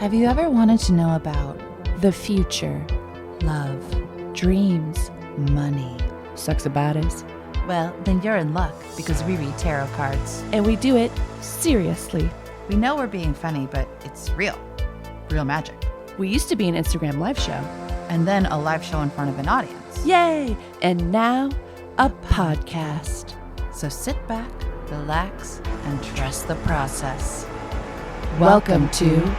Have you ever wanted to know about the future, love, dreams, money, sex abadis? Well, then you're in luck because we read tarot cards. And we do it seriously. We know we're being funny, but it's real. Real magic. We used to be an Instagram live show. And then a live show in front of an audience. Yay! And now, a podcast. So sit back, relax, and trust the process. Welcome to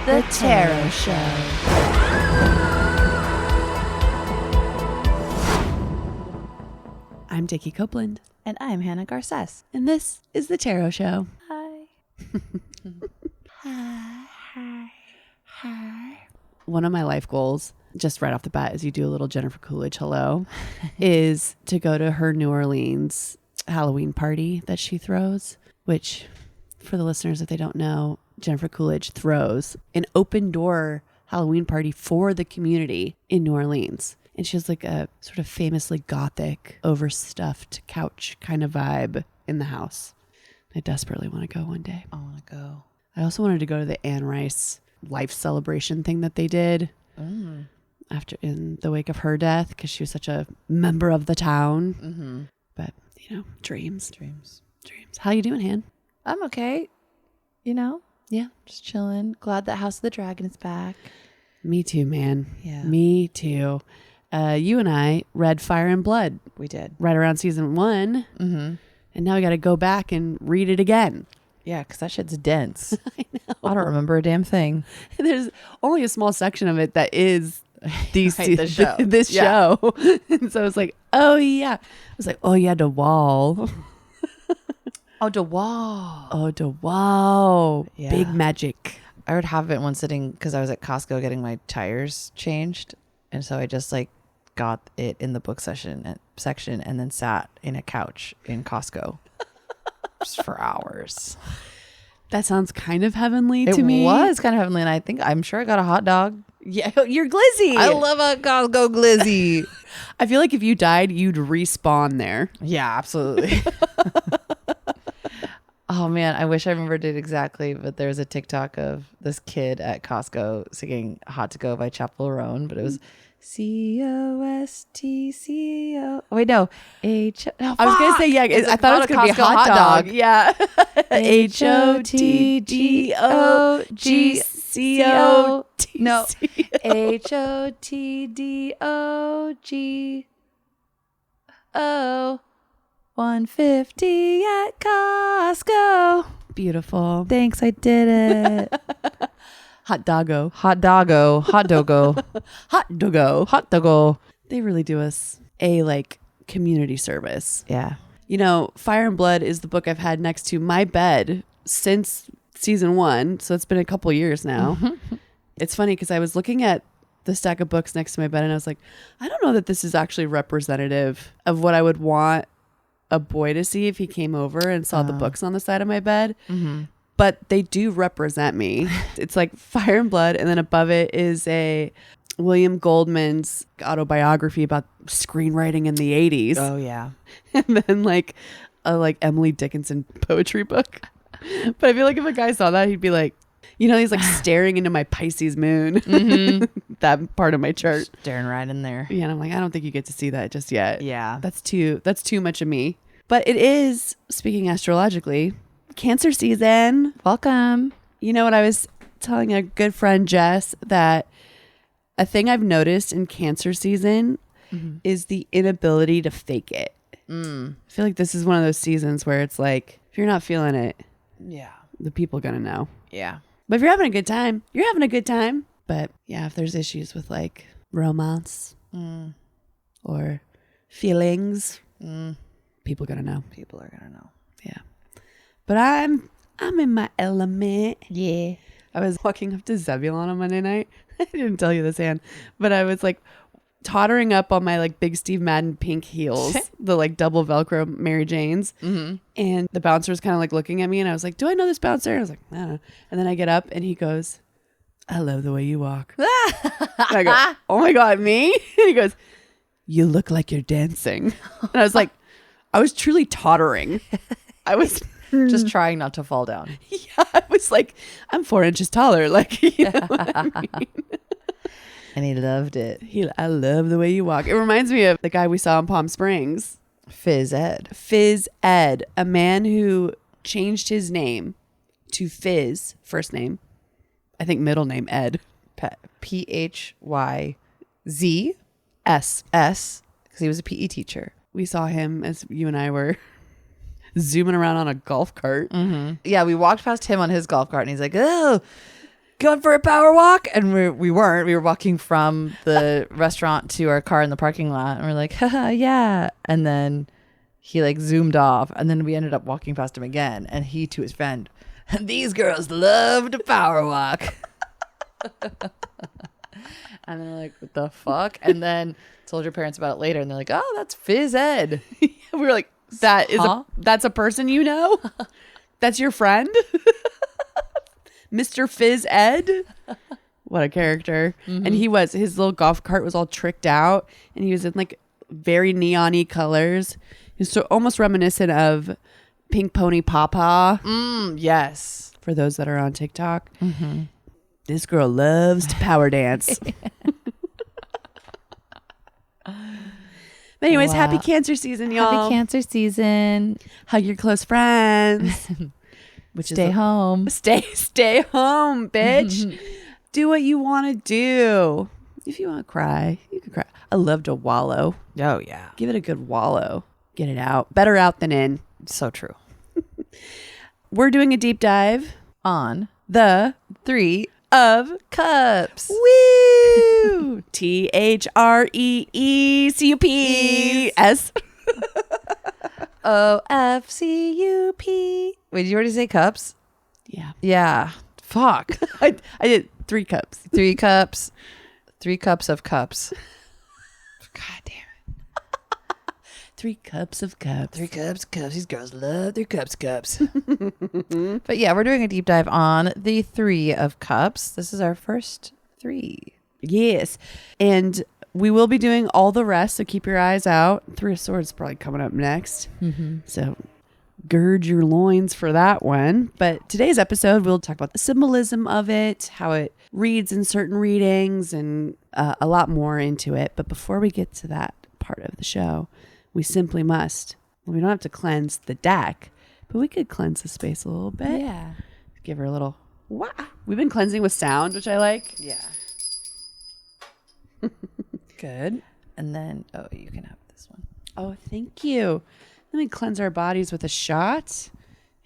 The Tarot Show. I'm Dickie Copeland. And I'm Hannah Garces. And this is The Tarot Show. Hi. Hi. One of my life goals, just right off the bat, as you do a little Jennifer Coolidge hello, is to go to her New Orleans Halloween party that she throws, which, for the listeners, if they don't know, Jennifer Coolidge throws an open door Halloween party for the community in New Orleans. And she has like a sort of famously gothic, overstuffed couch kind of vibe in the house. I desperately want to go one day. I want to go. I also wanted to go to the Anne Rice life celebration thing that they did after in the wake of her death, because she was such a member of the town. Mm-hmm. But, you know, dreams. Dreams. How you doing, Han? I'm okay. You know? Yeah. Just chilling. Glad that House of the Dragon is back. Me too, man. Yeah. Me too. You and I read Fire and Blood. We did. Right around season 1. Mm-hmm. And now we got to go back and read it again. Yeah, because that shit's dense. I know. I don't remember a damn thing. There's only a small section of it that is these Right, the show. this Yeah. show. And so I was like, oh yeah. I was like, oh yeah, the wall. Oh, the wall. Oh, the wall. Yeah. Big magic. I would have it one sitting because I was at Costco getting my tires changed. And so I just like got it in the book section and then sat in a couch in Costco just for hours. That sounds kind of heavenly to me. It was kind of heavenly. And I'm sure I got a hot dog. Yeah, you're glizzy. I love a Costco glizzy. I feel like if you died, you'd respawn there. Yeah, absolutely. Oh man, I wish I remembered it exactly, but there was a TikTok of this kid at Costco singing Hot to Go by Chappell Roan, but it was COSTCO. Oh, wait, no. H. Oh, I was going to say, yeah, I thought it was going to be a hot dog. Yeah. HOTDOGCO. No. HOTDOGO. 150 at Costco. Beautiful. Thanks, I did it. Hot doggo. Hot doggo. Hot doggo. Hot doggo. Hot doggo. They really do us a like community service. Yeah. You know, Fire and Blood is the book I've had next to my bed since season 1. So it's been a couple years now. It's funny because I was looking at the stack of books next to my bed and I was like, I don't know that this is actually representative of what I would want a boy to see if he came over and saw the books on the side of my bed. Mm-hmm. But they do represent me. It's like Fire and Blood, and then above it is a William Goldman's autobiography about screenwriting in the 80s. Oh yeah. And then like a like Emily Dickinson poetry book. But I feel like if a guy saw that, he'd be like, you know, he's like staring into my Pisces moon. Mm-hmm. That part of my chart. Staring right in there. Yeah, and I'm like, I don't think you get to see that just yet. Yeah. That's too much of me. But it is, speaking astrologically, Cancer season. Welcome. You know what, I was telling a good friend Jess that a thing I've noticed in Cancer season is the inability to fake it. I feel like this is one of those seasons where it's like, if you're not feeling it, Yeah. the people gonna know. Yeah. But if you're having a good time, you're having a good time. But yeah, if there's issues with like romance or feelings, people gonna know. People are gonna know. Yeah. But I'm in my element. Yeah. I was walking up to Zebulon on Monday night. I didn't tell you this, Anne, but I was like tottering up on my like big Steve Madden pink heels, the like double Velcro Mary Janes. Mm-hmm. And the bouncer was kind of like looking at me and I was like, do I know this bouncer? I was like, I don't know. And then I get up and he goes, I love the way you walk. And I go, oh my God, me? And he goes, you look like you're dancing. And I was like, I was truly tottering. I was just trying not to fall down. Yeah, I was like, I'm 4 inches taller. Like, you know what I mean? And he loved it. I love the way you walk. It reminds me of the guy we saw in Palm Springs. Fizz Ed. Fizz Ed, a man who changed his name to Fizz, first name. I think middle name Ed. PHYZS, because he was a PE teacher. We saw him as you and I were zooming around on a golf cart. Mm-hmm. Yeah, we walked past him on his golf cart and he's like, oh, going for a power walk? And we weren't. We were walking from the restaurant to our car in the parking lot. And we're like, haha, yeah. And then he like zoomed off. And then we ended up walking past him again. And he to his friend, these girls love to power walk. And they're like, what the fuck? And then told your parents about it later. And they're like, oh, that's Fizz Ed. We were like, that's a person you know? That's your friend? Mr. Fizz Ed? What a character. Mm-hmm. And his little golf cart was all tricked out. And he was in like very neon-y colors. He was so almost reminiscent of Pink Pony Papa. Yes. For those that are on TikTok. Mm-hmm. This girl loves to power dance. Anyways, Happy Cancer season, y'all. Happy Cancer season. Hug your close friends. Stay home. Stay home, bitch. Do what you want to do. If you want to cry, you can cry. I love to wallow. Oh, yeah. Give it a good wallow. Get it out. Better out than in. So true. We're doing a deep dive on the 3 of Cups. Woo! THREECUPS. OFCUP. Wait, did you already say cups? Yeah. Yeah. Fuck. I did 3 cups. 3 cups. 3 cups of cups. God damn it. 3 cups of cups. 3 cups of cups. These girls love their cups. But yeah, we're doing a deep dive on the 3 of Cups. This is our first 3. Yes. And we will be doing all the rest, so keep your eyes out. 3 of Swords is probably coming up next. Mm-hmm. So gird your loins for that one. But today's episode, we'll talk about the symbolism of it, how it reads in certain readings, and a lot more into it. But before we get to that part of the show, we simply must. We don't have to cleanse the deck, but we could cleanse the space a little bit. Yeah. Give her a little, wah. We've been cleansing with sound, which I like. Yeah. Good. And then, you can have this one. Oh, thank you. Let me cleanse our bodies with a shot.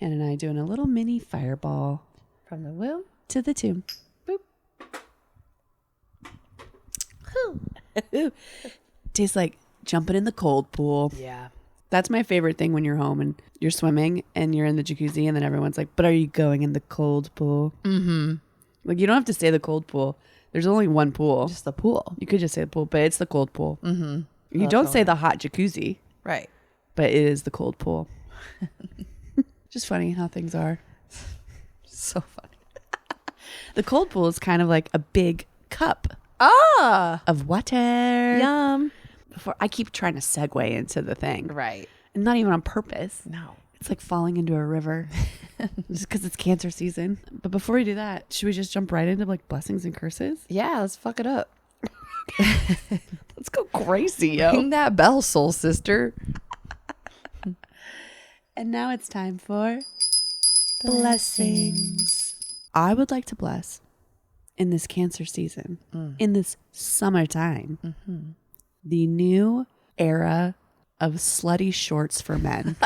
Anna and I doing a little mini fireball. From the womb to the tomb. Boop. Tastes like jumping in the cold pool. Yeah. That's my favorite thing when you're home and you're swimming and you're in the jacuzzi and then everyone's like, but are you going in the cold pool? Mm-hmm. Like, you don't have to say the cold pool. There's only one pool. Just the pool. You could just say the pool, but it's the cold pool. Mm-hmm. You don't say the hot jacuzzi. Right. But it is the cold pool. Just funny how things are. So funny. The cold pool is kind of like a big cup of water. Yum. I keep trying to segue into the thing. Right. And not even on purpose. No. It's like falling into a river just because it's cancer season. But before we do that, should we just jump right into like blessings and curses? Yeah, let's fuck it up. Let's go crazy, yo. Ring that bell, soul sister. And now it's time for blessings. I would like to bless in this cancer season, in this summertime, the new era of slutty shorts for men.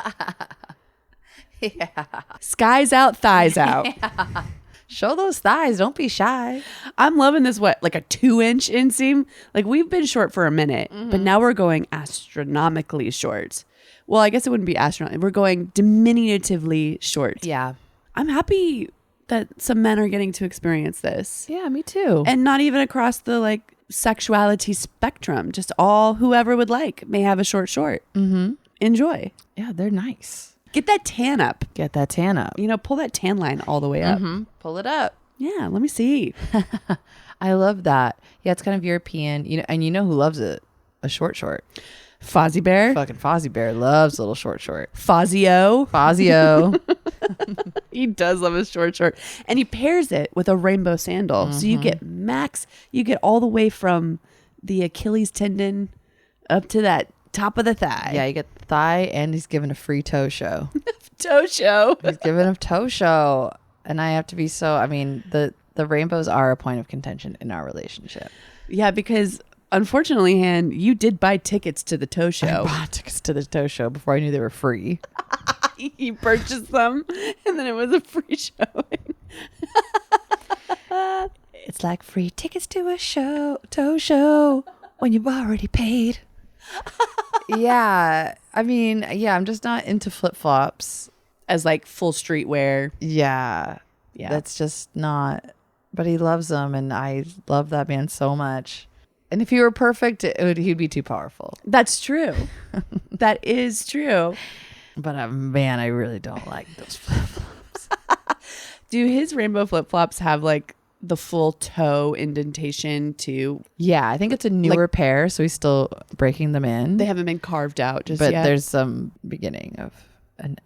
Yeah. Skies out, thighs out. Yeah. Show those thighs. Don't be shy. I'm loving this, like a 2-inch inseam? Like, we've been short for a minute, but now we're going astronomically short. Well, I guess it wouldn't be astronomical. We're going diminutively short. Yeah. I'm happy that some men are getting to experience this. Yeah, me too. And not even across the like sexuality spectrum. Just whoever would like may have a short. Mm-hmm. Enjoy. Yeah, they're nice. Get that tan up. Get that tan up. You know, pull that tan line all the way up. Mm-hmm. Pull it up. Yeah, let me see. I love that. Yeah, it's kind of European. And you know who loves it? A short. Fozzie Bear. Fucking Fozzie Bear loves little short. Fazio. Fazio. He does love his short. And he pairs it with a rainbow sandal. So you get you get all the way from the Achilles tendon up to that top of the thigh. Yeah, you get the thigh, and he's given a free toe show. Toe show. He's given a toe show. And I have to be the rainbows are a point of contention in our relationship. Yeah, because unfortunately, Han, you did buy tickets to the toe show. I bought tickets to the toe show before I knew they were free. He purchased them, and then it was a free showing. It's like free tickets to a toe show, when you've already paid. Yeah, I'm just not into flip-flops. As like full streetwear. Yeah. That's just not, but he loves them, and I love that man so much. And if he were perfect, he'd be too powerful. That's true. That is true. But man, I really don't like those flip-flops. Do his rainbow flip-flops have like the full toe indentation too? Yeah, I think it's a newer pair, so he's still breaking them in. They haven't been carved out just but yet. There's some beginning of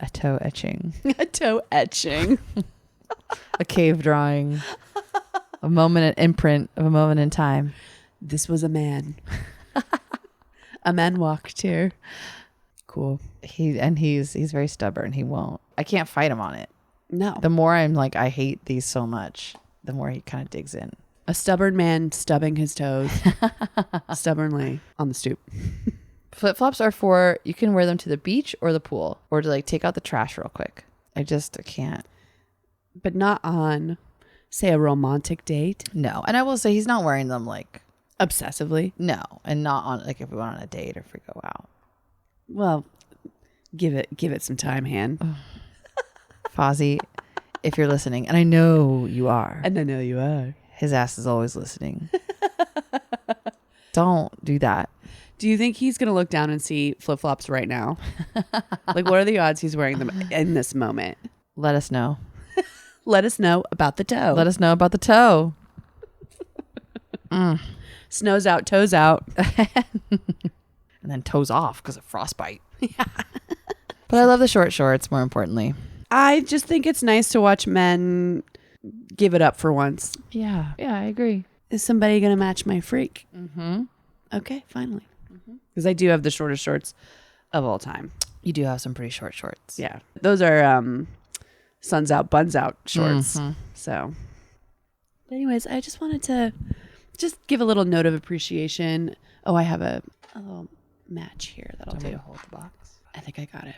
a toe etching. A toe etching. A cave drawing. An imprint of a moment in time. This was a man. A man walked here. Cool. He's very stubborn. He won't. I can't fight him on it. No. The more I'm like, I hate these so much, the more he kind of digs in. A stubborn man stubbing his toes stubbornly on the stoop. Flip-flops are you can wear them to the beach or the pool, or to like take out the trash real quick. I can't. But not on, say, a romantic date. No. And I will say he's not wearing them like obsessively. No. And not on like if we went on a date or if we go out. Well, give it some time, Han. Fozzie, if you're listening, and I know you are. And I know you are. His ass is always listening. Don't do that. Do you think he's going to look down and see flip-flops right now? Like, what are the odds he's wearing them in this moment? Let us know. Let us know about the toe. Let us know about the toe. Snow's out, toes out. And then toes off because of frostbite. Yeah. But I love the short shorts, more importantly. I just think it's nice to watch men give it up for once. Yeah. Yeah, I agree. Is somebody going to match my freak? Mm-hmm. Okay, finally. Because I do have the shortest shorts of all time. You do have some pretty short shorts. Yeah. Those are suns out, buns out shorts. Mm-hmm. So, but anyways, I just wanted to just give a little note of appreciation. Oh, I have a little match here that I'll do. Hold the box. I think I got it.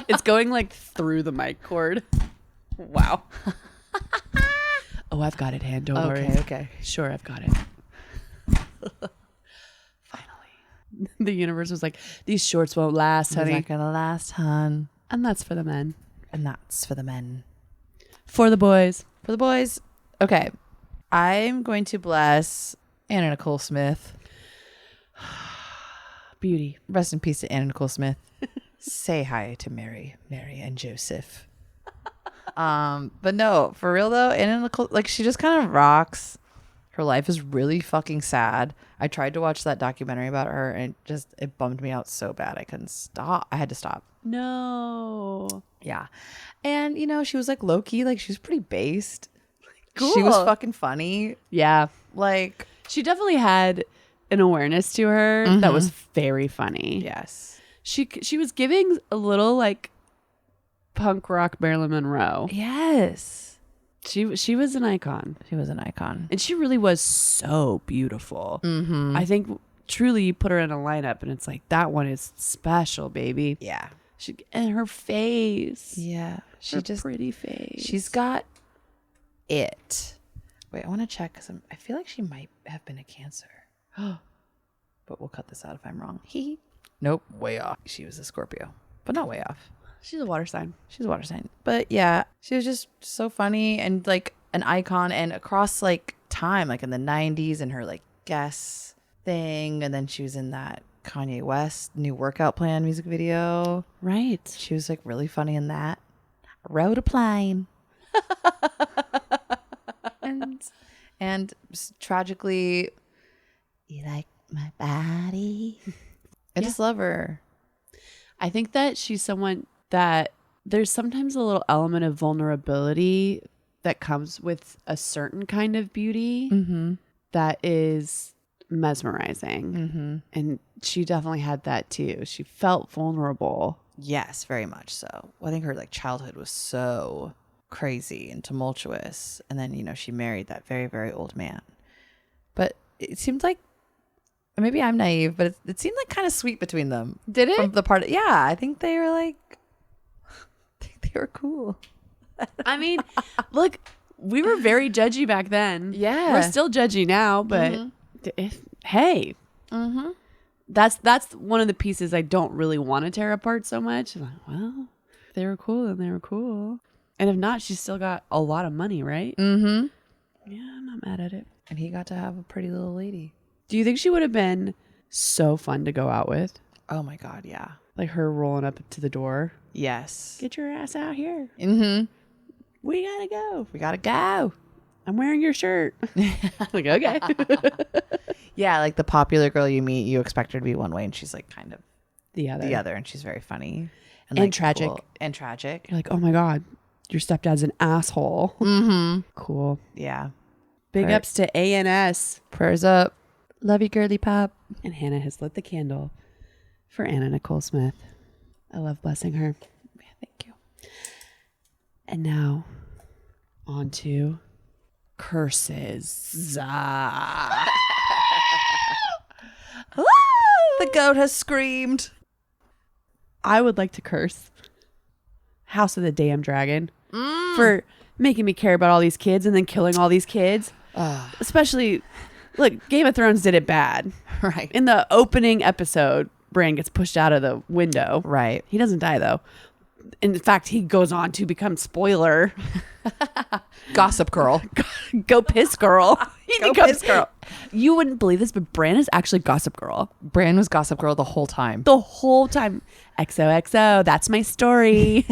It's going like through the mic cord. Wow. Oh, I've got it, Han. Don't worry. Okay. Sure, I've got it. Finally. The universe was like, these shorts won't last, honey. It's not gonna last, hon. And that's for the men. And that's for the men. For the boys. For the boys. Okay. I'm going to bless Anna Nicole Smith. Beauty. Rest in peace to Anna Nicole Smith. Say hi to Mary and Joseph. But no, for real though, Anna Nicole, like, she just kind of rocks. Her life is really fucking sad. I tried to watch that documentary about her, and it bummed me out so bad. I couldn't stop. I had to stop. No. Yeah. And she was like low key, like she was pretty based. Cool. She was fucking funny. Yeah. Like, she definitely had an awareness to her that was very funny. yes. She was giving a little like punk rock Marilyn Monroe. Yes. She was an icon. She was an icon. And she really was so beautiful. Mm-hmm. I think truly you put her in a lineup and it's like, that one is special, baby. Yeah. And her face. Yeah. Her pretty face. She's got it. Wait, I want to check because I feel like she might have been a Cancer. But we'll cut this out if I'm wrong. Nope, way off. She was a Scorpio, but not way off. She's a water sign. She's a water sign. But yeah, she was just so funny and like an icon, and across like time, like in the 90s, and her like Guess thing. And then she was in that Kanye West new workout plan music video. Right. She was like really funny in that. Rode a plane. and tragically, you like My body. I Yeah. just love her. I think that she's someone that there's sometimes a little element of vulnerability that comes with a certain kind of beauty that is mesmerizing. And she definitely had that too. She felt vulnerable. Yes, very much so. Well, I think her like childhood was so crazy and tumultuous. And then, you know, she married that very, very old man. But it seemed like, maybe I'm naive, but it seemed like kind of sweet between them. Did it? From the part, yeah, I think they were like, I think they were cool. I mean, look, we were very judgy back then. Yeah. We're still judgy now, but hey. That's one of the pieces I don't really want to tear apart so much. I'm like, well, if they were cool, then they were cool. And if not, she's still got a lot of money, right? Yeah, I'm not mad at it. And he got to have a pretty little lady. Do you think she would have been so fun to go out with? Oh my God, yeah. Like her rolling up to the door. Yes. Get your ass out here. We gotta go. We gotta go. I'm wearing your shirt. Like, okay. Yeah, like the popular girl you meet, you expect her to be one way, and she's like kind of the other. And she's very funny. And like, tragic. Cool. And tragic. You're like, oh my God, your stepdad's an asshole. Cool. Yeah. Big Right. ups to ANS. Prayers up. Love you, girly pop. And Hannah has lit the candle for Anna Nicole Smith. I love blessing her. Yeah, thank you. And now, on to curses. The goat has screamed. I would like to curse House of the Damn Dragon for making me care about all these kids and then killing all these kids. Especially, look, Game of Thrones did it bad. Right. In the opening episode, Bran gets pushed out of the window. Right. He doesn't die, though. In fact, he goes on to become spoiler. Gossip girl. Go piss girl. He Go becomes piss girl. You wouldn't believe this, but Bran is actually Gossip Girl. Bran was Gossip Girl the whole time. The whole time. XOXO, that's my story.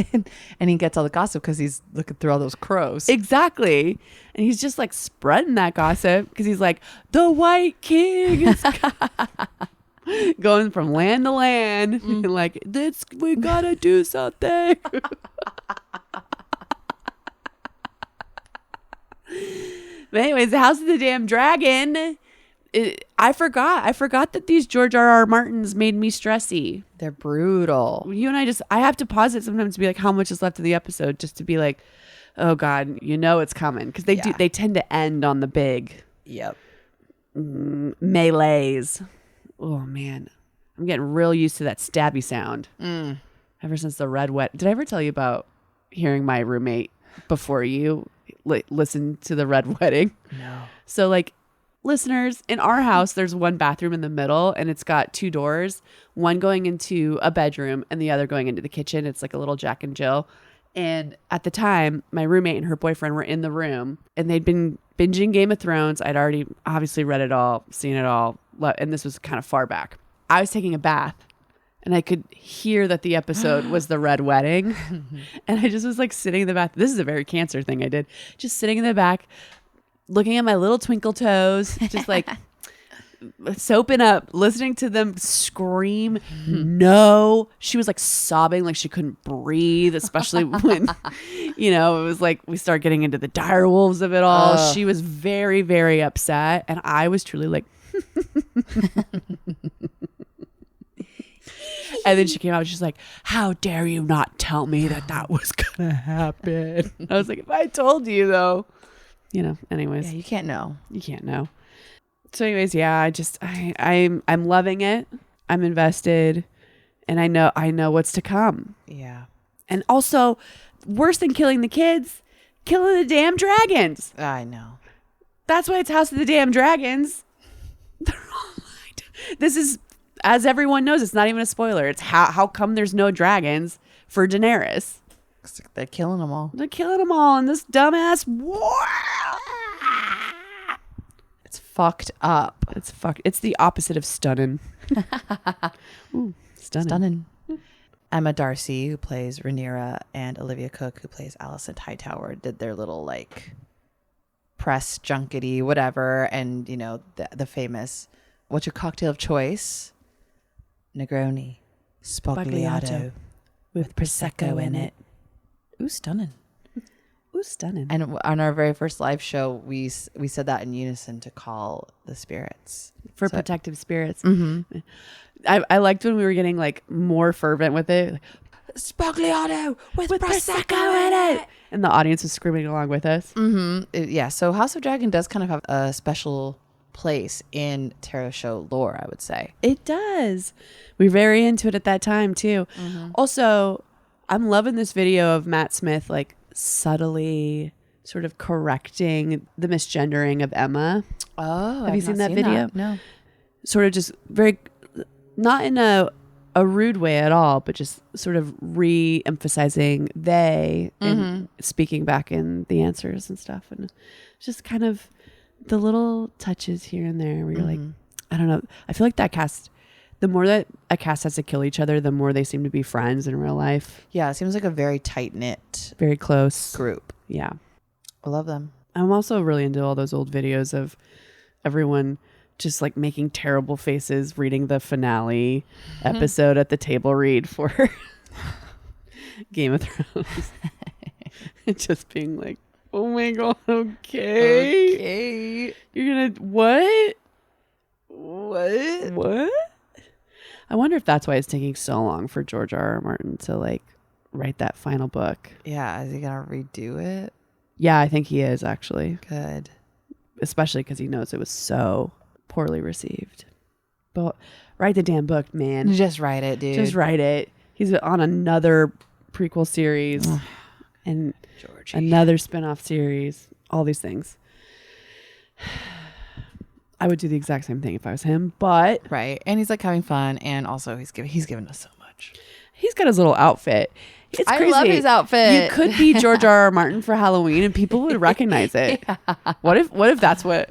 And he gets all the gossip because he's looking through all those crows. Exactly. And he's just like spreading that gossip because he's like, the White King is going from land to land. And like, we gotta do something. But anyways, the House of the Damn Dragon. I forgot that these George R.R. Martins made me stressy. They're brutal. You and I have to pause it sometimes to be like, how much is left of the episode, just to be like, oh God, you know it's coming, because they tend to end on the big melees. Oh man, I'm getting real used to that stabby sound. Ever since the Red Wet. Did I ever tell you about hearing my roommate before you listen to the Red Wedding? No. So like, listeners, in our house, there's one bathroom in the middle and it's got two doors, one going into a bedroom and the other going into the kitchen. It's like a little Jack and Jill. And at the time, my roommate and her boyfriend were in the room and they'd been binging Game of Thrones. I'd already obviously read it all, seen it all. And this was kind of far back. I was taking a bath and I could hear that the episode was the Red Wedding. And I just was like sitting in the bath. This is a very Cancer thing I did. Just sitting in the back, looking at my little twinkle toes, just like soaping up, listening to them scream. No, she was like sobbing, like she couldn't breathe, especially when, it was like we start getting into the dire wolves of it all. She was very, very upset. And I was truly like, and then she came out, she's like, how dare you not tell me that was going to happen? I was like, if I told you though. Anyways. Yeah, you can't know. You can't know. So anyways, yeah, I'm loving it. I'm invested and I know what's to come. Yeah. And also, worse than killing the kids, killing the damn dragons. I know. That's why it's House of the Damn Dragons. They're all this is, as everyone knows, it's not even a spoiler. It's how come there's no dragons for Daenerys? They're killing them all. They're killing them all in this dumbass war. It's fucked up. It's the opposite of stunning. Ooh, stunning. Emma Darcy, who plays Rhaenyra, and Olivia Cooke, who plays Alicent Hightower, did their little like press junkety whatever, and the famous what's your cocktail of choice? Negroni, Spagliato with Prosecco in it. Ooh, stunning. Ooh, stunning. And on our very first live show, we said that in unison to call the spirits. For protective spirits. Mm-hmm. I liked when we were getting like more fervent with it. Like, Spagliato with Prosecco in it. And the audience was screaming along with us. Yeah. So House of Dragon does kind of have a special place in tarot show lore, I would say. It does. We were very into it at that time too. Also, I'm loving this video of Matt Smith like subtly sort of correcting the misgendering of Emma. Oh, have you seen that video? That. No. Sort of just very, not in a rude way at all, but just sort of re-emphasizing they and speaking back in the answers and stuff. And just kind of the little touches here and there where you're like, I don't know. I feel like that cast, the more that a cast has to kill each other, the more they seem to be friends in real life. Yeah, it seems like a very tight-knit, very close group. Yeah. I love them. I'm also really into all those old videos of everyone just like making terrible faces reading the finale episode at the table read for Game of Thrones. Just being like, oh my God, okay. You're gonna, what? I wonder if that's why it's taking so long for George R.R. Martin to like write that final book. Yeah, is he gonna redo it? Yeah, I think he is actually. Good. Especially because he knows it was so poorly received. But write the damn book, man. Just write it, dude. Just write it. He's on another prequel series and Georgie. Another spin-off series. All these things. I would do the exact same thing if I was him, but right. And he's like having fun, and also he's given us so much. He's got his little outfit. It's crazy. I love his outfit. You could be George R.R. Martin for Halloween, and people would recognize it. Yeah. What if that's what?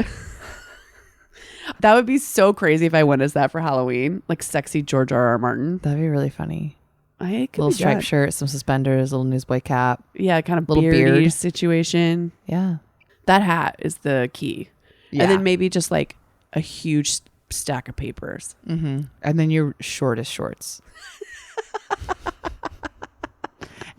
That would be so crazy if I went as that for Halloween, like sexy George R.R. Martin. That'd be really funny. Little striped shirt, some suspenders, little newsboy cap. Yeah, kind of little beard situation. Yeah, that hat is the key. Yeah. And then maybe just like a huge stack of papers. And then your shortest shorts.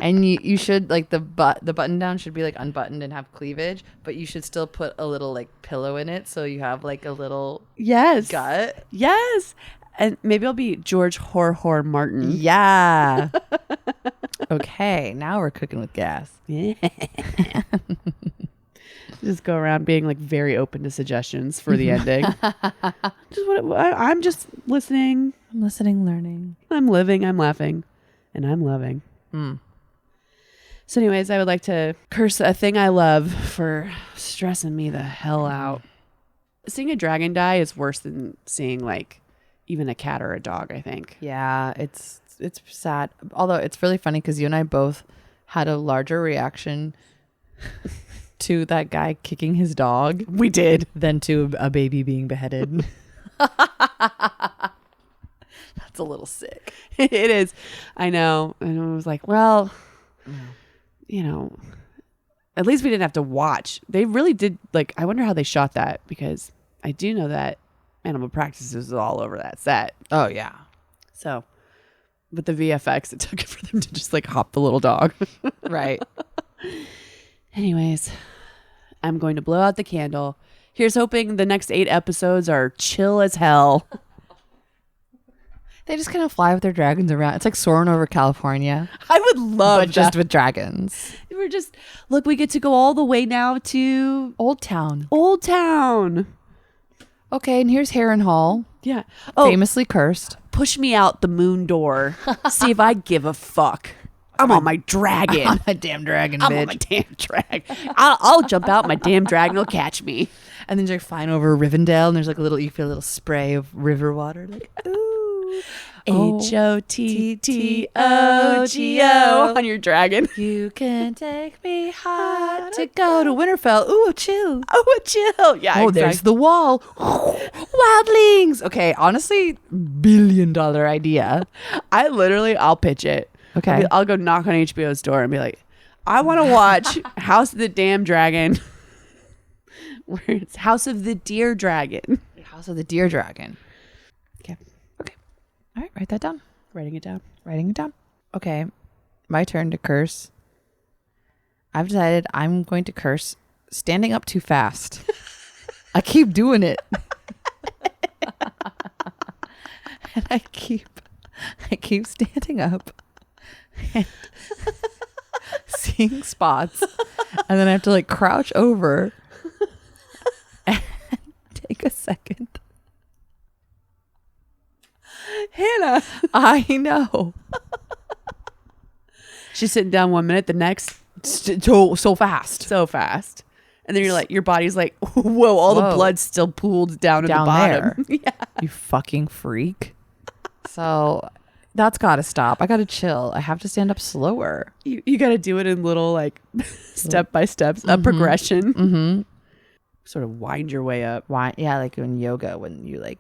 And you should like the button down should be like unbuttoned and have cleavage, but you should still put a little like pillow in it so you have like a little gut. Yes. And maybe I'll be George Hor Martin. Yeah. Okay, now we're cooking with gas. Yeah. Just go around being like very open to suggestions for the ending. I'm just listening. I'm listening, learning. I'm living, I'm laughing, and I'm loving. So anyways, I would like to curse a thing I love for stressing me the hell out. Seeing a dragon die is worse than seeing like even a cat or a dog, I think. Yeah, it's sad. Although it's really funny because you and I both had a larger reaction to that guy kicking his dog. We did. Than to a baby being beheaded. That's a little sick. It is. I know. And I was like, well, you know, at least we didn't have to watch. They really did. Like, I wonder how they shot that, because I do know that animal practices is all over that set. Oh, yeah. So, with the VFX, it took for them to just like hop the little dog. Right. Anyways, I'm going to blow out the candle. Here's hoping the next 8 episodes are chill as hell. They just kind of fly with their dragons around. It's like soaring over California. I would love but just with dragons. We're just, look, we get to go all the way now to Old Town. Old Town. Okay, and here's Harrenhal. Yeah. Famously cursed. Push me out the moon door. See if I give a fuck. I'm on my dragon. I'm a damn dragon, I'm bitch. on my damn dragon. I'll jump out. My damn dragon will catch me. And then you're flying over Rivendell, and there's like you feel a little spray of river water. Like, ooh. HOTTOGO on your dragon. You can take me high to go to Winterfell. Ooh, chill. Oh, chill. Yeah. Oh, exactly. There's the wall. Wildlings. Okay, honestly, $1 billion idea. I'll pitch it. Okay. I'll go knock on HBO's door and be like, I want to watch House of the Damn Dragon. Where it's House of the Deer Dragon. House of the Deer Dragon. Okay. Okay. All right. Write that down. Writing it down. Writing it down. Okay. My turn to curse. I've decided I'm going to curse standing up too fast. I keep doing it. And I keep standing up and seeing spots. And then I have to like crouch over and take a second. Hannah. I know. She's sitting down 1 minute, the next So fast. so fast. And then you're like, your body's like, whoa, all the blood's still pooled down at the bottom. Yeah. You fucking freak. So that's got to stop. I got to chill. I have to stand up slower. You got to do it in little like step by steps, a progression. Mm-hmm. Sort of wind your way up. Why? Yeah, like in yoga when you like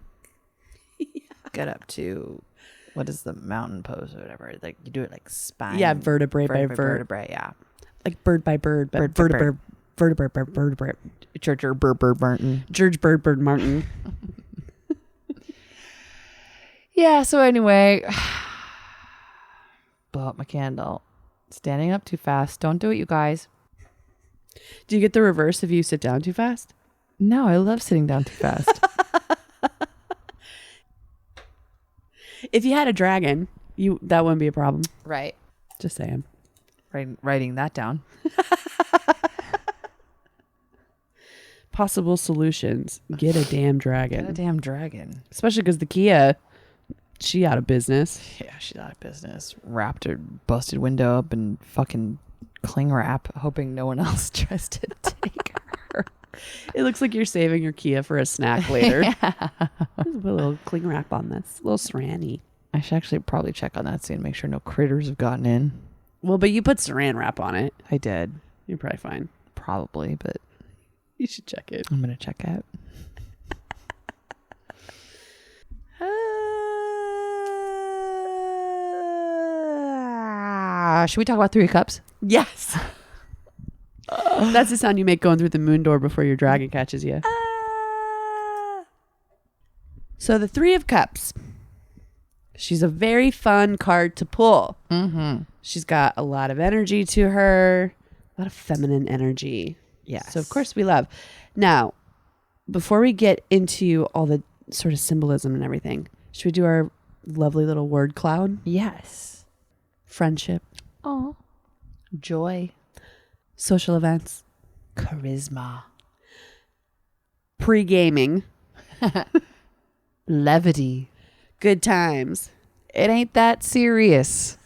get up to what is the mountain pose or whatever. Like you do it like spine. Yeah, vertebrae by vertebrae. Yeah, like bird by bird, but vertebrae by vertebrae. Church or bird Martin. George Bird Martin. Yeah. So anyway, blow out my candle. Standing up too fast. Don't do it, you guys. Do you get the reverse if you sit down too fast? No, I love sitting down too fast. If you had a dragon, that wouldn't be a problem. Right. Just saying. Writing that down. Possible solutions. Get a damn dragon. Get a damn dragon. Especially because the Kia, she out of business. Yeah, she's out of business. Wrapped her busted window up in fucking cling wrap, hoping no one else tries to take her. It looks like you're saving your Kia for a snack later. Yeah. Put a little cling wrap on this. A little saran-y. I should actually probably check on that soon, make sure no critters have gotten in. Well, but you put saran wrap on it. I did. You're probably fine. Probably, but You should check it. I'm going to check out. Should we talk about 3 of Cups? Yes. That's the sound you make going through the moon door before your dragon catches you. So the 3 of Cups. She's a very fun card to pull. Mm-hmm. She's got a lot of energy to her, a lot of feminine energy. Yes. So of course we love. Now, before we get into all the sort of symbolism and everything, should we do our lovely little word cloud? Yes. Friendship. Oh. Joy. Social events. Charisma. Pre-gaming. Levity. Good times. It ain't that serious.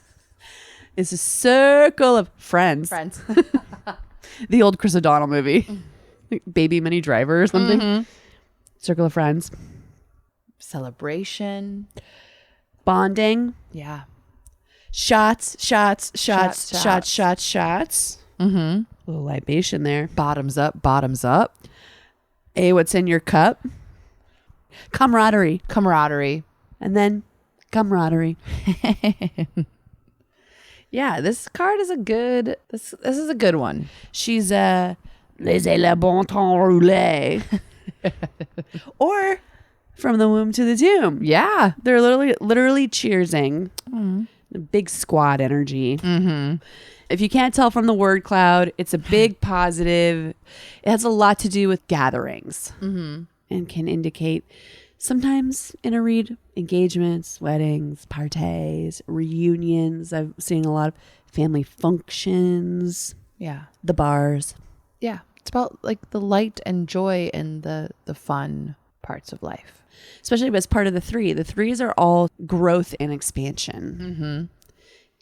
It's a circle of friends. Friends. The old Chris O'Donnell movie. Like Baby Mini Driver or something. Mm-hmm. Circle of friends. Celebration. Bonding. Yeah. Shots. Mm-hmm. A little libation there. Bottoms up. Hey, what's in your cup? Camaraderie. And then camaraderie. Yeah, this card is a good. This is a good one. She's laissez le bon temps rouler. Or from the womb to the tomb. Yeah. They're literally cheersing. The big squad energy. Mm-hmm. If you can't tell from the word cloud, it's a big positive. It has a lot to do with gatherings and can indicate sometimes in a read engagements, weddings, parties, reunions. I've seen a lot of family functions. Yeah. The bars. Yeah. It's about like the light and joy and the fun parts of life. Especially as part of the 3. The 3s are all growth and expansion. Mm-hmm.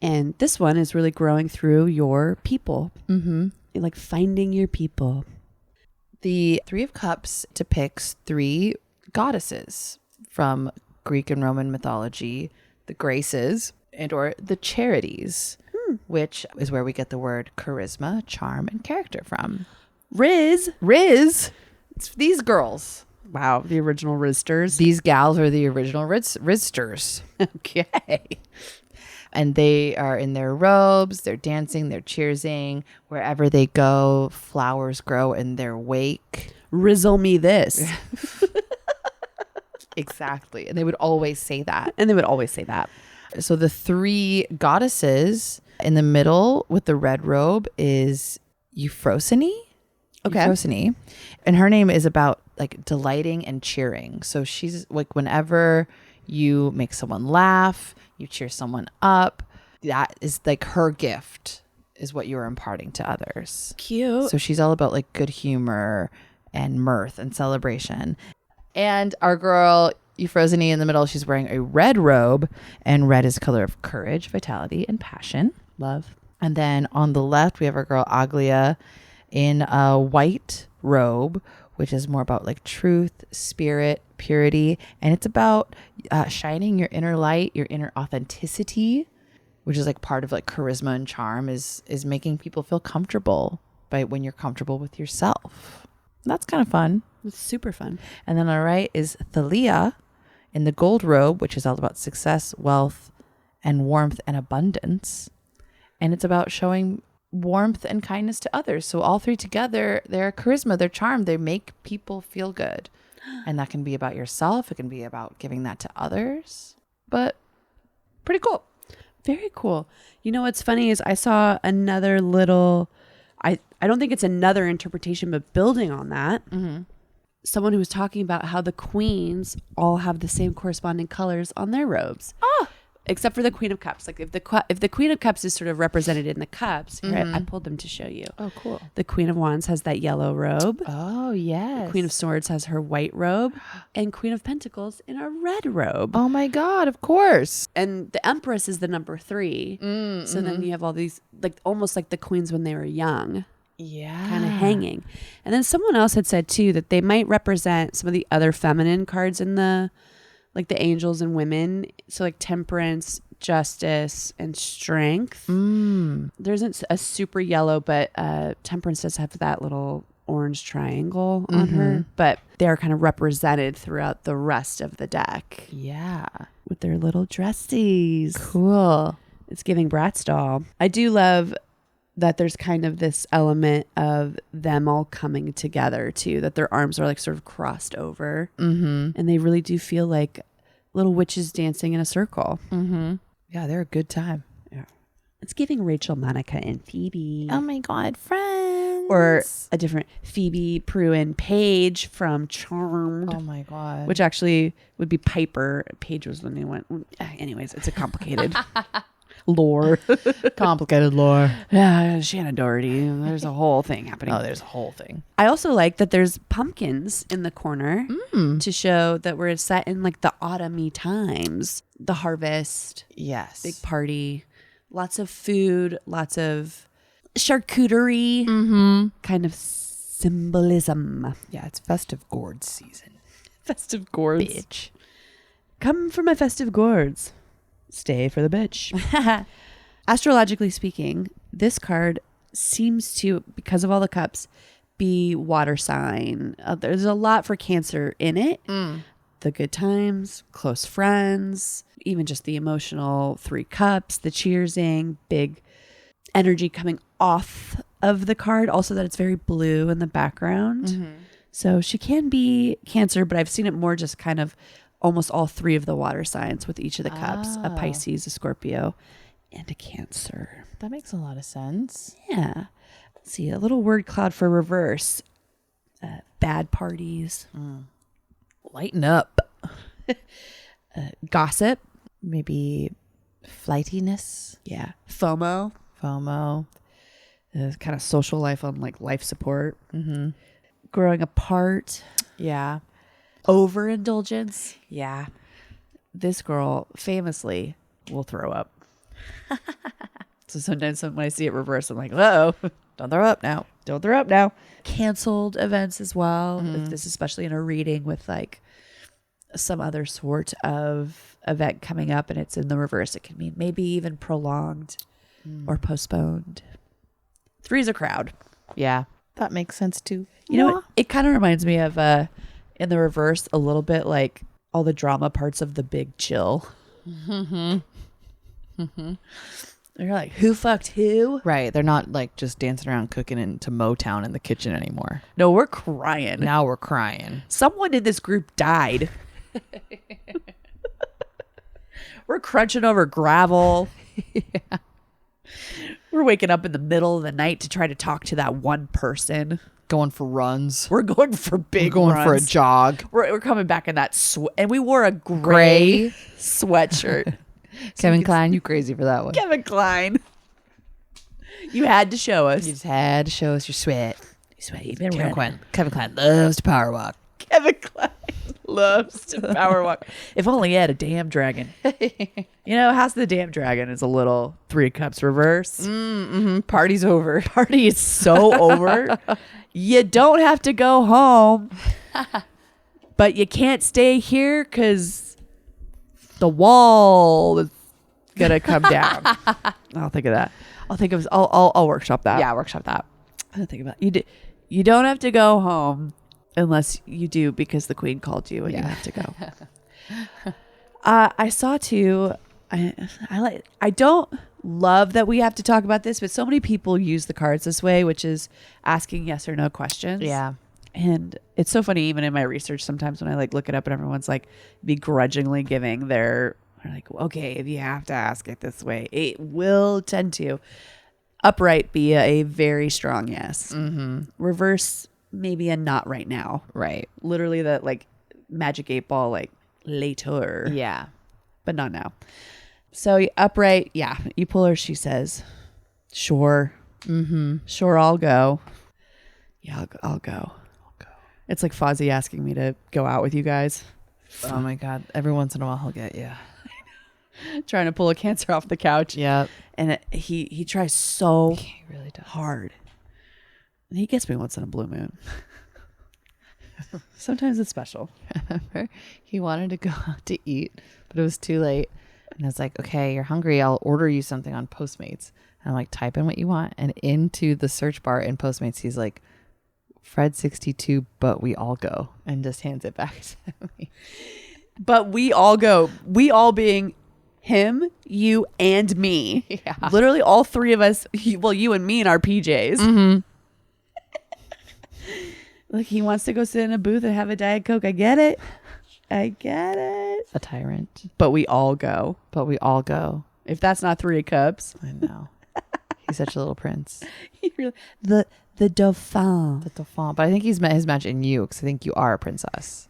And this one is really growing through your people. Mm-hmm. Like finding your people. The 3 of Cups depicts 3 goddesses from Greek and Roman mythology, the Graces and or the Charities, which is where we get the word charisma, charm, and character from. Rizz. It's these girls. Wow, the original Rizzsters. These gals are the original Rizzsters. Okay. And they are in their robes, they're dancing, they're cheersing. Wherever they go, flowers grow in their wake. Rizzle me this. Exactly. And they would always say that. And they would always say that. So the 3 goddesses in the middle with the red robe is Euphrosyne. Okay. Euphrosyne. And her name is about like delighting and cheering. So she's like, whenever you make someone laugh, you cheer someone up, that is like her gift is what you're imparting to others. Cute. So she's all about like good humor and mirth and celebration. And our girl Euphrosyne in the middle, she's wearing a red robe, and red is color of courage, vitality, and passion. Love. And then on the left, we have our girl Aglia in a white robe, which is more about like truth, spirit, purity. And it's about shining your inner light, your inner authenticity, which is like part of like charisma and charm is making people feel comfortable by when you're comfortable with yourself. That's kind of fun. It's super fun. And then on the right is Thalia in the gold robe, which is all about success, wealth, and warmth and abundance. And it's about showing warmth and kindness to others. So all 3 together, their charisma, their charm, they make people feel good. And that can be about yourself. It can be about giving that to others. But pretty cool. Very cool. You know what's funny is I saw another little, I don't think it's another interpretation, but building on that, someone who was talking about how the queens all have the same corresponding colors on their robes. Oh, Except for the Queen of Cups. Like if the Queen of Cups is sort of represented in the cups, here, I pulled them to show you. oh, cool. The Queen of Wands has that yellow robe. Oh, yes. Queen of Swords has her white robe, and Queen of Pentacles in a red robe. Oh my God, of course. And the Empress is the number 3. So then you have all these, like almost like the queens when they were young, Yeah. kind of hanging. And then someone else had said too that they might represent some of the other feminine cards in the, like the angels and women. So like temperance, justice, and strength. There isn't a super yellow, but temperance does have that little orange triangle on her. But they're kind of represented throughout the rest of the deck Yeah. with their little dressies. Cool. It's giving Bratz doll. I do love that there's kind of this element of them all coming together too, that their arms are like sort of crossed over, and they really do feel like little witches dancing in a circle. Yeah, they're a good time. Yeah, it's giving Rachel, Monica, and Phoebe. Oh my God, friends. Or a different Phoebe, Prue, and Paige from Charmed. Oh my God. Which actually would be Piper. Paige was when they went. Anyways, it's a complicated lore. Complicated lore. Yeah, Shannon Doherty. There's a whole thing happening. Oh, there's a whole thing. I also like that there's pumpkins in the corner to show that we're set in like the autumny times, the harvest, Yes. big party, lots of food, lots of charcuterie, kind of symbolism. Yeah, it's festive gourd season. Festive gourds. Bitch. Come for my festive gourds. Stay for the bitch. Astrologically speaking, this card seems to, because of all the cups, be water sign. There's a lot for Cancer in it. The good times, close friends, even just the emotional 3 cups, the cheersing, big energy coming off of the card. Also that it's very blue in the background. So she can be Cancer, but I've seen it more just kind of almost all 3 of the water signs with each of the cups, a Pisces, a Scorpio, and a Cancer. That makes a lot of sense. Yeah. Let's see, a little word cloud for reverse. Bad parties. Lighten up. Gossip. Maybe flightiness. Yeah. FOMO. FOMO. Kind of social life on like life support. Growing apart. Yeah. Overindulgence. Yeah. This girl famously will throw up. So sometimes when I see it reversed, I'm like, whoa, Don't throw up now. don't throw up now. Canceled events as well. If this, especially in a reading with like some other sort of event coming up and it's in the reverse, it can mean maybe even prolonged or postponed. 3's a crowd. Yeah. That makes sense too. You know what? It kind of reminds me of in the reverse a little bit like all the drama parts of The Big Chill. They're like, who fucked who? Right. They're not like just dancing around cooking into Motown in the kitchen anymore. No, we're crying. Now we're crying. Someone in this group died. We're crunching over gravel. Yeah. We're waking up in the middle of the night to try to talk to that one person. Going for runs. We're going for big We're going runs. for a jog. We're coming back in that and we wore a gray sweatshirt. Kevin Klein, you crazy for that one. Kevin Klein. You had to show us. You just had to show us your sweat. You sweat. You've been Kevin Klein loves to power walk. Kevin Klein loves to power walk. If only he had a damn dragon. You know, House of the Damn Dragon is a little 3 Cups reverse. Party's over. Party is so over. You don't have to go home, but you can't stay here because the wall is gonna come down. I'll think of that. I'll workshop that. Yeah, workshop that. I'll think about it. You don't have to go home unless you do because the queen called you and you have to go. I saw too. I don't love that we have to talk about this, but so many people use the cards this way, which is asking yes or no questions. Yeah. And it's so funny, even in my research, sometimes when I like look it up and everyone's like begrudgingly giving their, like, okay, if you have to ask it this way, it will tend to upright be a very strong yes. Reverse, maybe a not right now. Right. Literally that like magic 8-ball, like later. Yeah. But not now. So upright, yeah. You pull her, she says, sure. Sure, I'll go. Yeah, I'll go. It's like Fozzie asking me to go out with you guys. Oh my God. Every once in a while he'll get you. Trying to pull a Cancer off the couch. Yeah. And he tries so He really does. hard. And he gets me once in a blue moon. Sometimes it's special. Remember? He wanted to go out to eat, but it was too late. And I was like, okay, you're hungry. I'll order you something on Postmates. And I'm like, type in what you want. And into the search bar in Postmates, he's like, Fred 62, but we all go. And just hands it back to me. But we all go. We all being him, you, and me. Yeah. Literally all 3 of us. You and me in our PJs. Like he wants to go sit in a booth and have a Diet Coke. I get it. A tyrant. But we all go. If If that's not 3 Cups. I know. He's such a little prince. The Dauphin. The Dauphin. But I think he's met his match in you because I think you are a princess.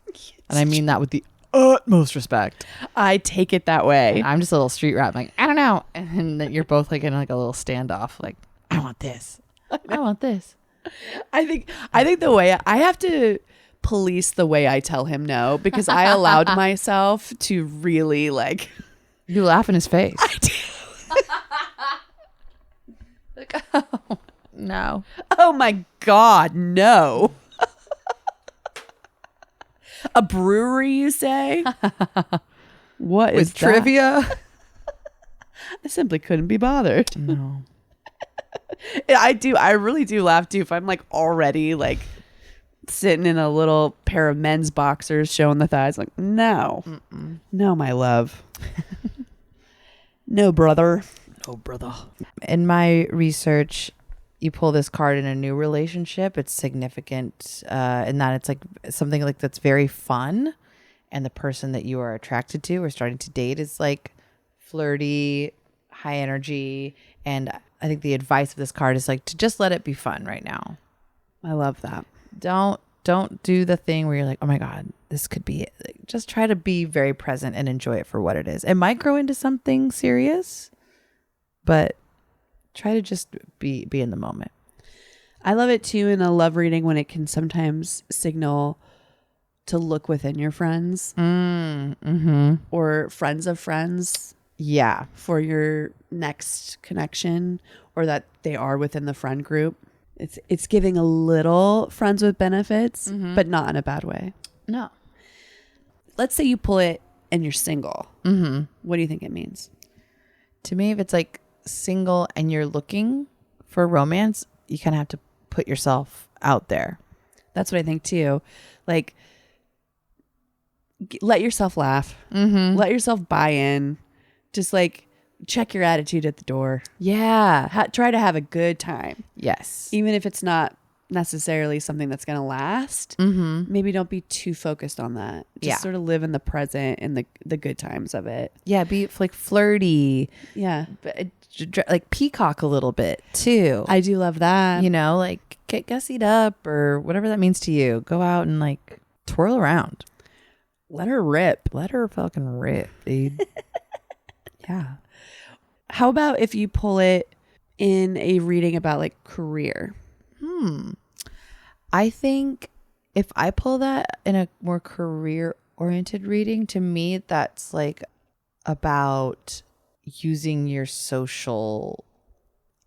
And I mean that with the utmost respect. I take it that way. I'm just a little street rat. I'm like, I don't know. And then you're both like in like a little standoff. Like, I want this. I want this. I think the way I have to police the way I tell him no, because I allowed myself to really like. You laugh in his face. I do. Like, oh, no. Oh my God, no. A brewery, you say? What is With trivia? I simply couldn't be bothered. No. I really do laugh too if I'm like already like sitting in a little pair of men's boxers showing the thighs. Like, no. No, my love. No, brother. No, brother. In my research, you pull this card in a new relationship. It's significant in that it's like something like that's very fun. And the person that you are attracted to or starting to date is like flirty, high energy. And I think the advice of this card is like to just let it be fun right now. I love that. Don't do the thing where you're like, oh my God, this could be it. Like, just try to be very present and enjoy it for what it is. It might grow into something serious, but try to just be in the moment. I love it too in a love reading when it can sometimes signal to look within your friends or friends of friends. Yeah. For your next connection or that they are within the friend group. It's giving a little friends with benefits, but not in a bad way. No. Let's say you pull it and you're single. What do you think it means? To me, if it's like single and you're looking for romance, you kind of have to put yourself out there. That's what I think too. Like, let yourself laugh. Let yourself buy in. Just like check your attitude at the door. Yeah. Try to have a good time. Yes. Even if it's not necessarily something that's going to last, maybe don't be too focused on that. Just sort of live in the present and the good times of it. Yeah, be like flirty. Yeah. But like peacock a little bit too. I do love that. You know, like get gussied up or whatever that means to you. Go out and like twirl around. Let her rip. Let her fucking rip, dude. Yeah. How about if you pull it in a reading about like career? I think if I pull that in a more career oriented reading, to me, that's like about using your social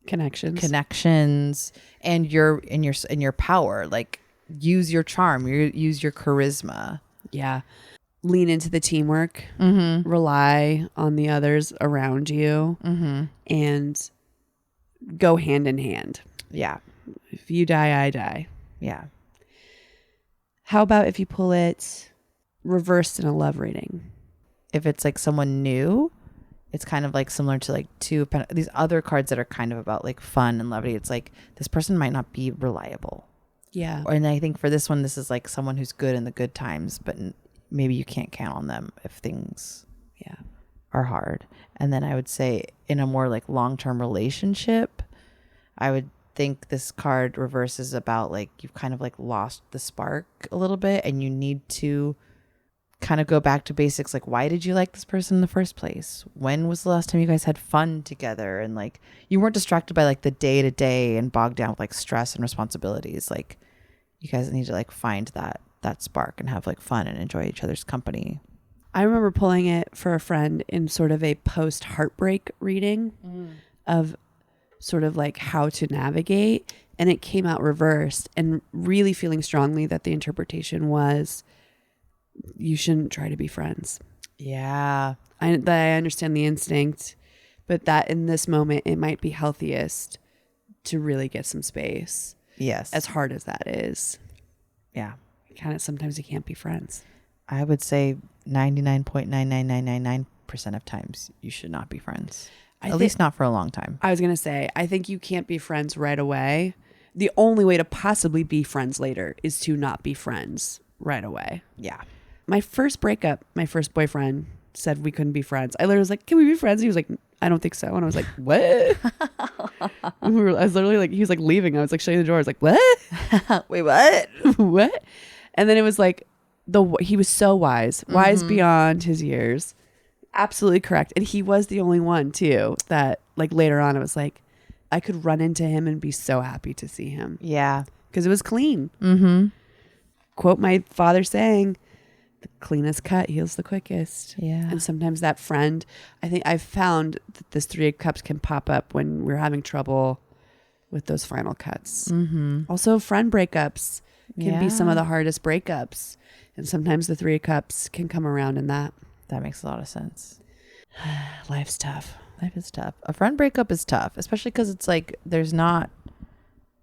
connections and your power. Like use your charm, use your charisma. Yeah. Lean into the teamwork, rely on the others around you, and go hand in hand. Yeah. If you die, I die. Yeah. How about if you pull it reversed in a love reading? If it's like someone new, it's kind of like similar to like these other cards that are kind of about like fun and levity. It's like this person might not be reliable. Yeah. And I think for this one, this is like someone who's good in the good times, but maybe you can't count on them if things are hard. And then I would say in a more like long-term relationship, I would think this card reverse is about like you've kind of like lost the spark a little bit and you need to kind of go back to basics. Like, why did you like this person in the first place? When was the last time you guys had fun together? And like you weren't distracted by like the day to day and bogged down with like stress and responsibilities. Like you guys need to like find that spark and have like fun and enjoy each other's company. I remember pulling it for a friend in sort of a post heartbreak reading of sort of like how to navigate, and it came out reversed, and really feeling strongly that the interpretation was you shouldn't try to be friends. Yeah. I understand the instinct, but that in this moment it might be healthiest to really get some space. Yes. As hard as that is. Yeah. Kind of sometimes you can't be friends. I would say 99.99999% of times you should not be friends. At least not for a long time. I was going to say, I think you can't be friends right away. The only way to possibly be friends later is to not be friends right away. Yeah. My first breakup, my first boyfriend said we couldn't be friends. I literally was like, can we be friends? He was like, I don't think so. And I was like, what? I was literally like, he was like leaving. I was like shutting the door. I was like, what? Wait, what? What? And then it was like, he was so wise beyond his years. Absolutely correct. And he was the only one too that like later on it was like I could run into him and be so happy to see him. Yeah. Because it was clean. Quote my father saying, the cleanest cut heals the quickest. Yeah. And sometimes that friend, I think I've found that this Three of Cups can pop up when we're having trouble with those final cuts. Also friend breakups can be some of the hardest breakups. And sometimes the Three of Cups can come around in that. That makes a lot of sense. Life's tough. Life is tough. A friend breakup is tough, especially because it's like there's not,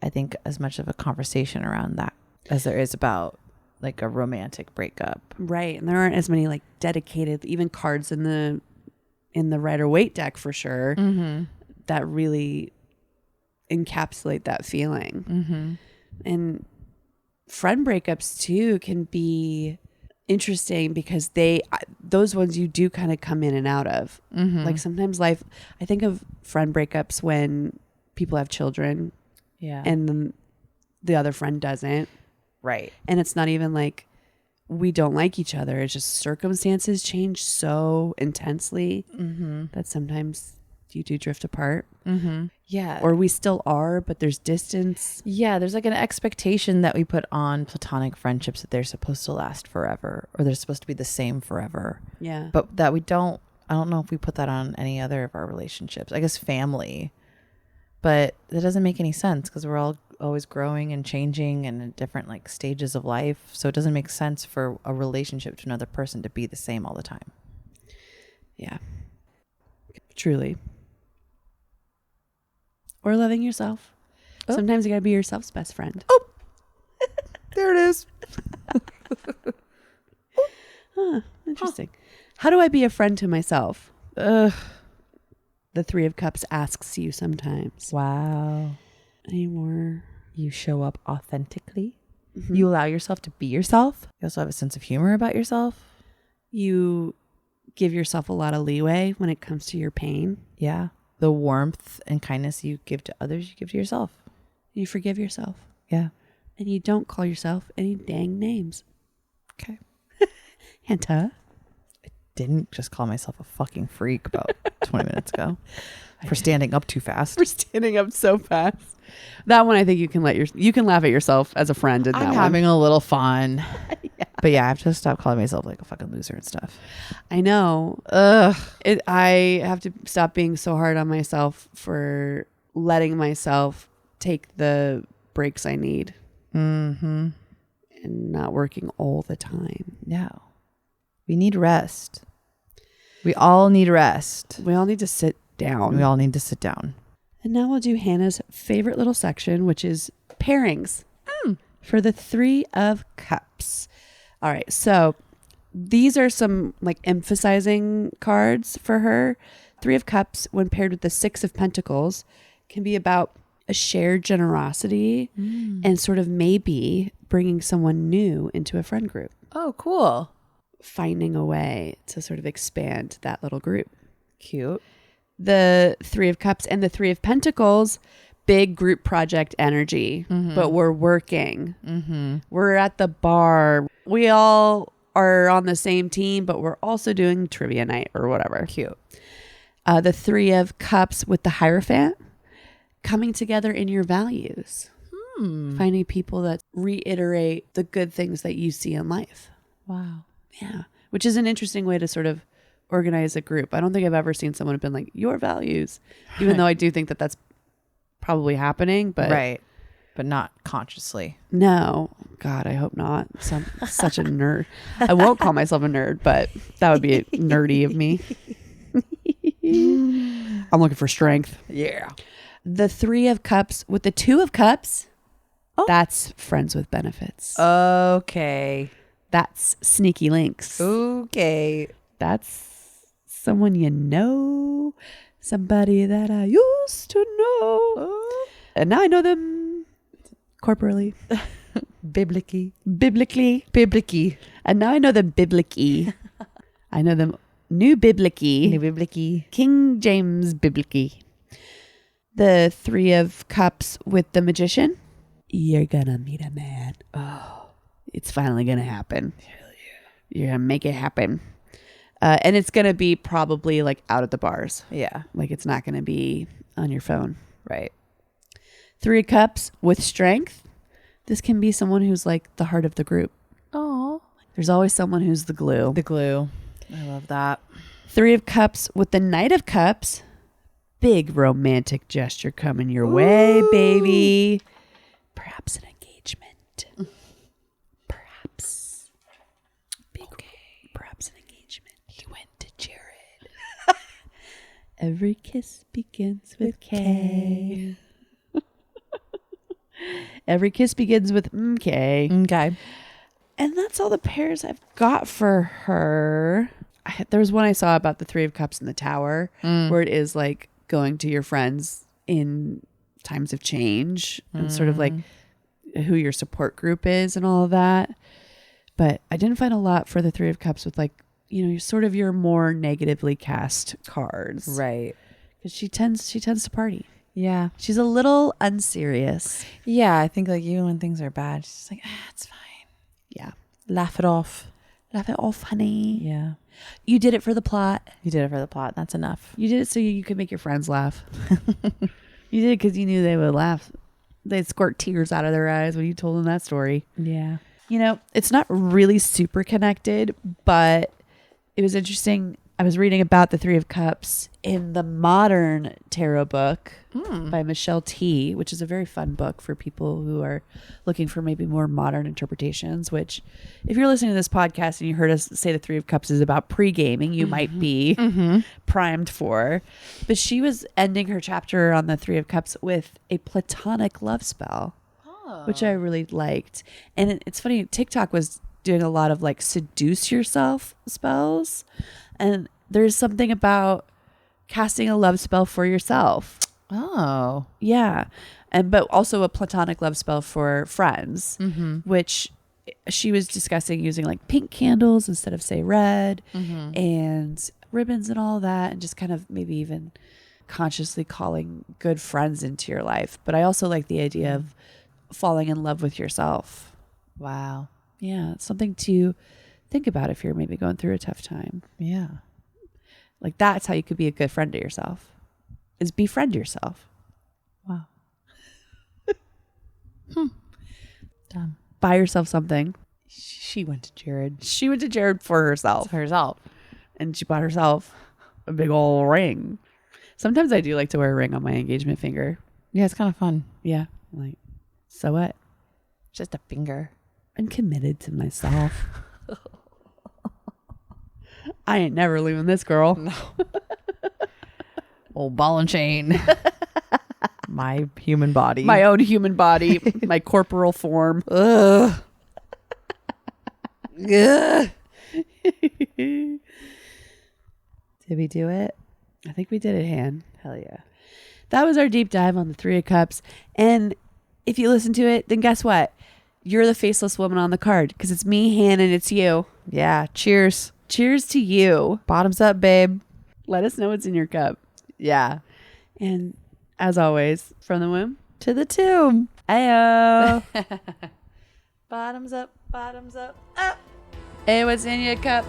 I think, as much of a conversation around that as there is about like a romantic breakup. Right. And there aren't as many like dedicated, even cards in the Rider-Waite deck for sure, that really encapsulate that feeling. And friend breakups too can be interesting because those ones you do kind of come in and out of. Like sometimes life, I think of friend breakups when people have children and then the other friend doesn't. Right. And it's not even like we don't like each other. It's just circumstances change so intensely that sometimes you do drift apart. Yeah. Or we still are, but there's distance. Yeah. There's like an expectation that we put on platonic friendships that they're supposed to last forever or they're supposed to be the same forever. Yeah. But that I don't know if we put that on any other of our relationships. I guess family. But that doesn't make any sense because we're all always growing and changing and in different like stages of life. So it doesn't make sense for a relationship to another person to be the same all the time. Yeah. Truly. Or loving yourself. Oh. Sometimes you gotta be yourself's best friend. Oh, there it is. Interesting. How do I be a friend to myself? The Three of Cups asks you sometimes. Wow. Any more You show up authentically. You allow yourself to be yourself. You also have a sense of humor about yourself. You give yourself a lot of leeway when it comes to your pain. Yeah. The warmth and kindness you give to others, you give to yourself. You forgive yourself. Yeah. And you don't call yourself any dang names. Okay. Hanta. Didn't just call myself a fucking freak about 20 minutes ago for standing up too fast. For standing up so fast. That one, I think you can laugh at yourself as a friend in that I'm one. having a little fun. But yeah, I have to stop calling myself like a fucking loser and stuff. I know. Ugh. I have to stop being so hard on myself for letting myself take the breaks I need. Mm-hmm. And not working all the time. No. We need rest. We all need rest. We all need to sit down. We all need to sit down. And now we'll do Hannah's favorite little section, which is pairings for the 3 of Cups. All right. So these are some like emphasizing cards for her. 3 of Cups, when paired with the 6 of Pentacles, can be about a shared generosity and sort of maybe bringing someone new into a friend group. Oh, cool. Finding a way to sort of expand that little group. Cute. The 3 of Cups and the 3 of Pentacles, big group project energy, but we're working. We're at the bar. We all are on the same team, but we're also doing trivia night or whatever. Cute. The 3 of Cups with the Hierophant, coming together in your values. Finding people that reiterate the good things that you see in life. Wow. Yeah. Which is an interesting way to sort of organize a group. I don't think I've ever seen someone have been like, your values, even though I do think that that's probably happening, but right. But not consciously. no, God, I hope not. Such a nerd. I won't call myself a nerd, but that would be nerdy of me. I'm looking for strength. Yeah. The 3 of Cups with the 2 of Cups. Oh. That's friends with benefits. Okay. That's sneaky links. Okay. That's someone you know, somebody that I used to know. And now I know them corporally. Biblically. And now I know them biblically. I know them new biblically. King James biblically. The 3 of Cups with the Magician. You're gonna meet a man. Oh, it's finally gonna happen. Hell yeah. You're gonna make it happen. And it's gonna be probably like out at the bars. Yeah. Like it's not gonna be on your phone. Right. 3 of Cups with Strength. This can be someone who's like the heart of the group. Oh. There's always someone who's the glue. The glue. I love that. 3 of Cups with the Knight of Cups. Big romantic gesture coming your way, baby. Perhaps an engagement. Perhaps. Perhaps an engagement. He went to Jared. Every kiss begins with K. Every kiss begins with K. Okay. And that's all the pairs I've got for her. There was one I saw about the 3 of Cups in the Tower, where it is like going to your friends in times of change and sort of like who your support group is and all of that. But I didn't find a lot for the 3 of Cups with like, you know, sort of your more negatively cast cards. Right. Because she tends to party. Yeah. She's a little unserious. Yeah. I think like even when things are bad, she's just like, it's fine. Yeah. Laugh it off. Laugh it off, honey. Yeah. You did it for the plot. You did it for the plot. That's enough. You did it so you could make your friends laugh. You did it because you knew they would laugh. They'd squirt tears out of their eyes when you told them that story. Yeah. You know, it's not really super connected, but it was interesting. I was reading about the 3 of Cups in the modern tarot book by Michelle T, which is a very fun book for people who are looking for maybe more modern interpretations, which if you're listening to this podcast and you heard us say the 3 of Cups is about pre-gaming, you might be primed for. But she was ending her chapter on the 3 of Cups with a platonic love spell, which I really liked. And it's funny, TikTok was doing a lot of like seduce yourself spells. And there's something about casting a love spell for yourself. Oh. Yeah. but also a platonic love spell for friends, Mm-hmm. which she was discussing using like pink candles instead of say red, Mm-hmm. and ribbons and all that, and just kind of maybe even consciously calling good friends into your life. But I also like the idea of falling in love with yourself. Wow. Yeah, it's something to think about if you're maybe going through a tough time. Yeah. Like that's how you could be a good friend to yourself, is befriend yourself. Wow. Dumb. Buy yourself something. She went to Jared. She went to Jared for herself, Herself. and she bought herself a big old ring. Sometimes I do like to wear a ring on my engagement finger. Yeah, it's kind of fun. Yeah. I'm like, so what? Just a finger. I'm committed to myself. I ain't never leaving this girl. No. Old ball and chain. My human body. My own human body, my corporal form. Ugh. Ugh. Did we do it? I think we did it, Han. Hell yeah. That was our deep dive on the Three of Cups. And if you listen to it, then guess what? You're the faceless woman on the card because it's me, Han, and it's you. Yeah. Cheers. Cheers to you. Bottoms up, babe. Let us know what's in your cup. Yeah. And as always, from the womb To the tomb. Ayo. Bottoms up, up. Hey, what's in your cup?